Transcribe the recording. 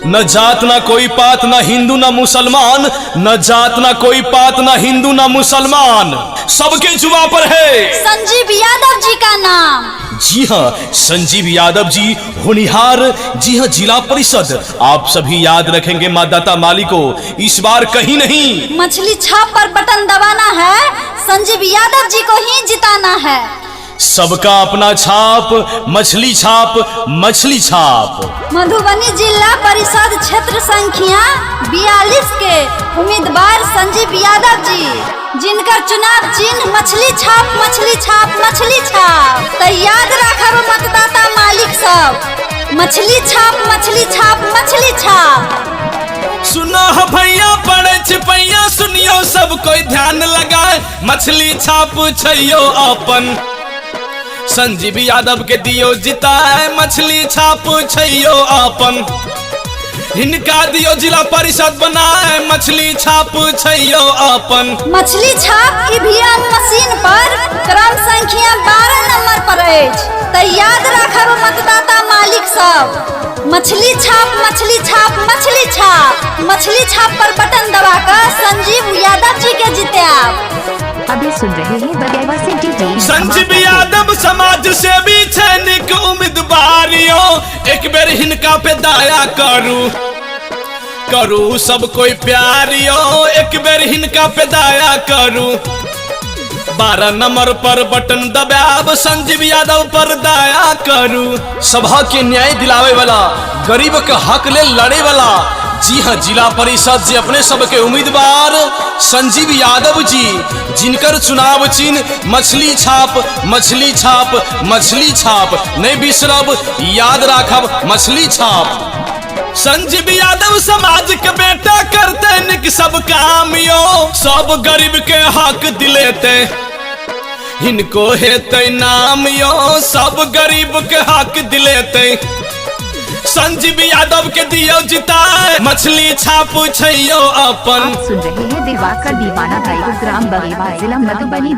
न जात ना कोई पात, ना हिंदू ना मुसलमान, न जात ना कोई पात, ना हिंदू ना मुसलमान, सबके जुबां पर है संजीव यादव जी का नाम। जी हाँ, संजीव यादव जी होनिहार। जी हाँ, जिला परिषद आप सभी याद रखेंगे माँ दाता माली को इस बार कहीं नहीं। मछली छाप पर बटन दबाना है, संजीव यादव जी को ही जिताना है। सबका अपना छाप, मछली छाप, मछली छाप। मधुबनी जिला परिषद क्षेत्र संख्या 42 के उम्मीदवार संजीव यादव जी, जिनका चुनाव चिन्ह मछली छाप, मछली छाप, मछली छाप। तो याद रखब मतदाता मालिक सब, मछली छाप, मछली छाप, मछली छाप। सुनो भैया बड़े छिपैया, सुनियो सब कोई ध्यान लगाए, मछली छाप छैयो अपन संजीव यादव के दियो जिताए, मछली छाप छैयो अपन हिनका दियो जिला परिषद बनाए, मछली छाप छैयो अपन। मछली छाप ईवीएम मशीन पर क्रम संख्या 12 नंबर पर अछि। तो याद रखब मतदाता मालिक सब, मछली छाप, मछली छाप, मछली छाप। मछली छाप पर बटन दबाकर संजीव यादव जी के जिताब। अभी सुन रहे हैं संजीव यादव समाज सेवी सैनिक उम्मीदवारियों, एक बेर हिनका पे दया करू सब कोई प्यारियो, एक बेर हिनका पे दया करू। 12 नंबर पर बटन दबाब, संजीव यादव पर दया करू। सभा के न्याय दिलावे वाला, गरीब के हक ले लड़े वाला, जी हाँ, जिला परिषद से अपने सबके उम्मीदवार संजीव यादव जी, जिनकर चुनाव चिन्ह मछली छाप, मछली छाप, मछली छाप। नहीं बिसरब, याद रखब मछली छाप। संजीव यादव समाज के बेटा करते निक सब काम यो, सब गरीब के हक दिलेते इनको हेते नाम यो, सब गरीब के हक दिलेते संजीव यादव के दियो जिताए, मछली छाप छैयो अपन। सुन रहे हैं दिवाकर दीवाना, ग्राम बगेवा, जिला मधुबनी।